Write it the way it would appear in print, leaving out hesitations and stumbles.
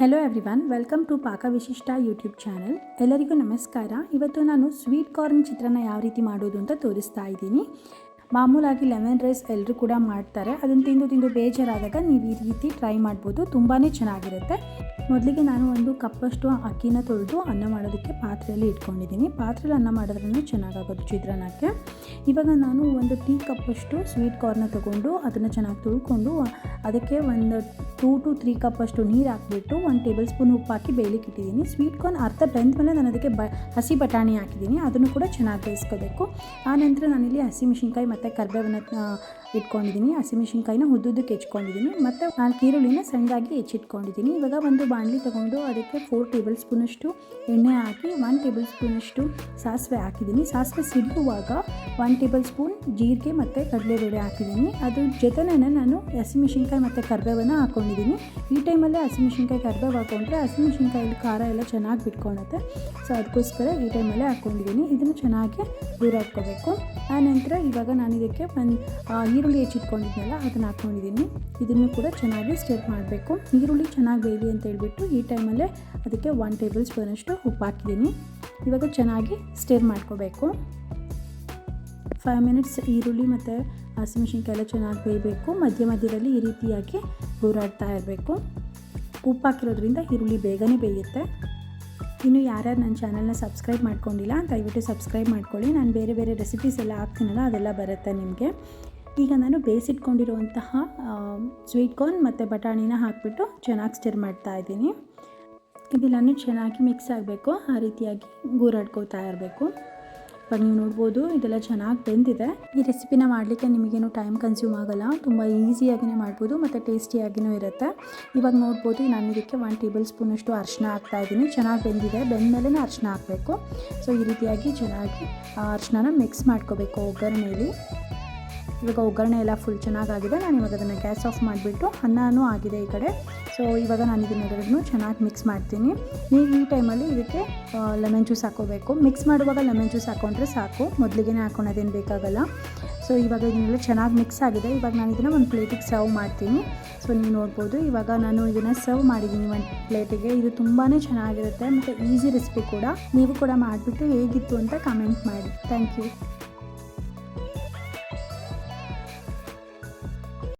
Hello everyone, welcome to ಪಾಕ ವಿಶಿಷ್ಟ YouTube channel. ಎಲ್ಲರಿಗೂ ನಮಸ್ಕಾರ. ಇವತ್ತು ನಾನು ಸ್ವೀಟ್ ಕಾರ್ನ್ ಚಿತ್ರಾನ್ನ ಯಾವ ರೀತಿ ಮಾಡೋದು ಅಂತ ತೋರಿಸ್ತಾ ಇದ್ದೀನಿ. ಮಾಮೂಲಾಗಿ ಲೆಮನ್ ರೈಸ್ ಎಲ್ಲರೂ ಕೂಡ ಮಾಡ್ತಾರೆ. ಅದನ್ನು ತಿಂದು ಬೇಜಾರಾದಾಗ ನೀವು ಈ ರೀತಿ ಟ್ರೈ ಮಾಡ್ಬೋದು. ತುಂಬಾ ಚೆನ್ನಾಗಿರುತ್ತೆ. ಮೊದಲಿಗೆ ನಾನು ಒಂದು ಕಪ್ಪಷ್ಟು ಅಕ್ಕಿನ ತೊಳೆದು ಅನ್ನ ಮಾಡೋದಕ್ಕೆ ಪಾತ್ರೆಯಲ್ಲಿ ಇಟ್ಕೊಂಡಿದ್ದೀನಿ. ಪಾತ್ರೆಯಲ್ಲಿ ಅನ್ನ ಮಾಡಿದ್ರೂ ಚೆನ್ನಾಗಾಗೋದು ಚಿತ್ರಾನ್ನಕ್ಕೆ. ಇವಾಗ ನಾನು ಒಂದು ಟೀ ಕಪ್ಪಷ್ಟು ಸ್ವೀಟ್ ಕಾರ್ನ ತೊಗೊಂಡು ಅದನ್ನು ಚೆನ್ನಾಗಿ ತೊಳ್ಕೊಂಡು ಅದಕ್ಕೆ ಒಂದು 2 to 3 ಕಪ್ಪಷ್ಟು ನೀರು ಹಾಕಿಬಿಟ್ಟು 1 ಟೇಬಲ್ ಸ್ಪೂನ್ ಉಪ್ಪು ಹಾಕಿ ಬೇಯಲಿಕ್ಕೆ ಇಟ್ಟಿದ್ದೀನಿ. ಸ್ವೀಟ್ ಕಾರ್ನ್ ಅರ್ಧ ಬೆಂದ ಮೇಲೆ ನಾನು ಅದಕ್ಕೆ ಹಸಿ ಬಟಾಣಿ ಹಾಕಿದ್ದೀನಿ. ಅದನ್ನು ಕೂಡ ಚೆನ್ನಾಗಿ ಬೇಯಿಸ್ಕೋಬೇಕು. ಆನಂತರ ನಾನಿಲ್ಲಿ ಹಸಿಮೆಣಸಿನ್ಕಾಯಿ ಮತ್ತು ಕರಿಬೇವನ್ನ ಇಟ್ಕೊಂಡಿದ್ದೀನಿ. ಹಸಿಮೆಣಸಿನ್ಕಾಯಿನ ಉದ್ದುದ್ದಕ್ಕೆ ಹೆಚ್ಕೊಂಡಿದ್ದೀನಿ ಮತ್ತು 4 ಈರುಳ್ಳಿನ ಸಣ್ಣದಾಗಿ ಹೆಚ್ಚಿಟ್ಕೊಂಡಿದ್ದೀನಿ. ಇವಾಗ ಒಂದು ಬಾಣಲಿ ತೊಗೊಂಡು ಅದಕ್ಕೆ 4 ಟೇಬಲ್ ಸ್ಪೂನಷ್ಟು ಎಣ್ಣೆ ಹಾಕಿ 1 ಟೇಬಲ್ ಸ್ಪೂನಷ್ಟು ಸಾಸಿವೆ ಹಾಕಿದ್ದೀನಿ. ಸಾಸಿವೆ ಸಿಡಿಯುವಾಗ 1 ಟೇಬಲ್ ಸ್ಪೂನ್ ಜೀರಿಗೆ ಮತ್ತು ಕಡಲೆಬೇಳೆ ಹಾಕಿದ್ದೀನಿ. ಅದ್ರ ಜೊತೆನೇ ನಾನು ಹಸಿಮೆಣಸಿನ್ಕಾಯಿ ಮತ್ತು ಕರಿಬೇವನ್ನ ಹಾಕ್ಕೊಂಡಿದ್ದೀನಿ. ಈ ಟೈಮಲ್ಲೇ ಹಸಿಮೆಣಸಿನ್ಕಾಯಿ ಕರಿಬೇವು ಹಾಕ್ಕೊಂಡ್ರೆ ಹಸಿಮೆಣಸಿನ್ಕಾಯಲ್ಲಿ ಖಾರ ಎಲ್ಲ ಚೆನ್ನಾಗಿ ಬಿಟ್ಕೊಳುತ್ತೆ. ಸೊ ಅದಕ್ಕೋಸ್ಕರ ಈ ಟೈಮಲ್ಲೇ ಹಾಕ್ಕೊಂಡಿದ್ದೀನಿ. ಇದನ್ನು ಚೆನ್ನಾಗಿ ದೂರ ಇಟ್ಕೋಬೇಕು. ಆನಂತರ ಇವಾಗ ನಾನು ಇದಕ್ಕೆ ಒಂದು ಈರುಳ್ಳಿ ಹೆಚ್ಚಿಟ್ಕೊಂಡಿದ್ನಲ್ಲ ಅದನ್ನು ಹಾಕ್ಕೊಂಡಿದ್ದೀನಿ. ಇದನ್ನು ಕೂಡ ಚೆನ್ನಾಗಿ ಸ್ಟಿರ್ ಮಾಡಬೇಕು. ಈರುಳ್ಳಿ ಚೆನ್ನಾಗಿ ಬೇಯಲಿ ಅಂತ ಹೇಳ್ಬಿಟ್ಟು ಈ ಟೈಮಲ್ಲೇ ಅದಕ್ಕೆ 1 ಟೇಬಲ್ ಸ್ಪೂನಷ್ಟು ಉಪ್ಪು ಹಾಕಿದ್ದೀನಿ. ಇವಾಗ ಚೆನ್ನಾಗಿ ಸ್ಟಿರ್ ಮಾಡ್ಕೋಬೇಕು. 5 ಮಿನಿಟ್ಸ್ ಈರುಳ್ಳಿ ಮತ್ತು ಹಸಿಮೆಣಸಿನ್ಕಾಯಿ ಎಲ್ಲ ಚೆನ್ನಾಗಿ ಬೇಯಬೇಕು. ಮಧ್ಯದಲ್ಲಿ ಈ ರೀತಿಯಾಗಿ ಗೂರಾಡ್ತಾ ಇರಬೇಕು. ಉಪ್ಪು ಹಾಕಿರೋದ್ರಿಂದ ಈರುಳ್ಳಿ ಬೇಗನೆ ಬೇಯುತ್ತೆ. ಇನ್ನು ಯಾರ್ಯಾರು ನನ್ನ ಚಾನಲ್ನ ಸಬ್ಸ್ಕ್ರೈಬ್ ಮಾಡ್ಕೊಂಡಿಲ್ಲ ದಯವಿಟ್ಟು ಸಬ್ಸ್ಕ್ರೈಬ್ ಮಾಡ್ಕೊಳ್ಳಿ. ನಾನು ಬೇರೆ ರೆಸಿಪೀಸ್ ಎಲ್ಲ ಹಾಕ್ತೀನಲ್ಲ ಅದೆಲ್ಲ ಬರುತ್ತೆ ನಿಮಗೆ. ಈಗ ನಾನು ಬೇಯಿಸಿಟ್ಕೊಂಡಿರುವಂತಹ ಸ್ವೀಟ್ ಕಾರ್ನ್ ಮತ್ತು ಬಟಾಣಿನ ಹಾಕಿಬಿಟ್ಟು ಚೆನ್ನಾಗಿ ಸ್ಟಿರ್ ಮಾಡ್ತಾ ಇದ್ದೀನಿ. ಇದೆಲ್ಲನೂ ಚೆನ್ನಾಗಿ ಮಿಕ್ಸ್ ಆಗಬೇಕು. ಆ ರೀತಿಯಾಗಿ ಗೂರಾಡ್ಕೋತಾ ಇರಬೇಕು. ಇವಾಗ ನೀವು ನೋಡ್ಬೋದು ಇದೆಲ್ಲ ಚೆನ್ನಾಗಿ ಬೆಂದಿದೆ. ಈ ರೆಸಿಪಿನ ಮಾಡಲಿಕ್ಕೆ ನಿಮಗೇನು ಟೈಮ್ ಕನ್ಸ್ಯೂಮ್ ಆಗೋಲ್ಲ. ತುಂಬ ಈಸಿಯಾಗಿಯೇ ಮಾಡ್ಬೋದು ಮತ್ತು ಟೇಸ್ಟಿಯಾಗಿಯೂ ಇರುತ್ತೆ. ಇವಾಗ ನೋಡ್ಬೋದು ನಾನು ಇದಕ್ಕೆ 1 ಟೇಬಲ್ ಸ್ಪೂನಷ್ಟು ಅರಿಶಿನ ಹಾಕ್ತಾಯಿದ್ದೀನಿ. ಚೆನ್ನಾಗಿ ಬೆಂದಿದೆ. ಬೆಂದಮೇಲೆ ಅರಿಶಿನ ಹಾಕಬೇಕು. ಸೊ ಈ ರೀತಿಯಾಗಿ ಚೆನ್ನಾಗಿ ಅರಿಶಿನ ಮಿಕ್ಸ್ ಮಾಡ್ಕೋಬೇಕು ಒಗ್ಗರಣೆಯಲ್ಲಿ. ಇವಾಗ ಒಗ್ಗರಣೆ ಎಲ್ಲ ಫುಲ್ ಚೆನ್ನಾಗಾಗಿದೆ. ನಾನು ಇವಾಗ ಅದನ್ನು ಗ್ಯಾಸ್ ಆಫ್ ಮಾಡಿಬಿಟ್ಟು ಅನ್ನನೂ ಆಗಿದೆ ಈ ಕಡೆ. ಸೊ ಇವಾಗ ನಾನು ಇದನ್ನೆರಡನ್ನೂ ಚೆನ್ನಾಗಿ ಮಿಕ್ಸ್ ಮಾಡ್ತೀನಿ. ನೀವು ಈ ಟೈಮಲ್ಲಿ ಇದಕ್ಕೆ ಲೆಮನ್ ಜ್ಯೂಸ್ ಹಾಕ್ಕೋಬೇಕು. ಮಿಕ್ಸ್ ಮಾಡುವಾಗ ಲೆಮನ್ ಜ್ಯೂಸ್ ಹಾಕ್ಕೊಂಡ್ರೆ ಸಾಕು. ಮೊದಲಿಗೆ ಹಾಕ್ಕೊಳೋದೇನು ಬೇಕಾಗಲ್ಲ. ಸೊ ಇವಾಗ ಇದನ್ನೆಲ್ಲ ಚೆನ್ನಾಗಿ ಮಿಕ್ಸ್ ಆಗಿದೆ. ಇವಾಗ ನಾನು ಇದನ್ನು ಒಂದು ಪ್ಲೇಟಿಗೆ ಸರ್ವ್ ಮಾಡ್ತೀನಿ. ಸೊ ನೀವು ನೋಡ್ಬೋದು ಇವಾಗ ನಾನು ಇದನ್ನು ಸರ್ವ್ ಮಾಡಿದ್ದೀನಿ ಒಂದು ಪ್ಲೇಟಿಗೆ. ಇದು ತುಂಬಾ ಚೆನ್ನಾಗಿರುತ್ತೆ ಮತ್ತು ಈಸಿ ರೆಸಿಪಿ ಕೂಡ. ನೀವು ಕೂಡ ಮಾಡಿಬಿಟ್ಟು ಹೇಗಿತ್ತು ಅಂತ ಕಮೆಂಟ್ ಮಾಡಿ. Thank you.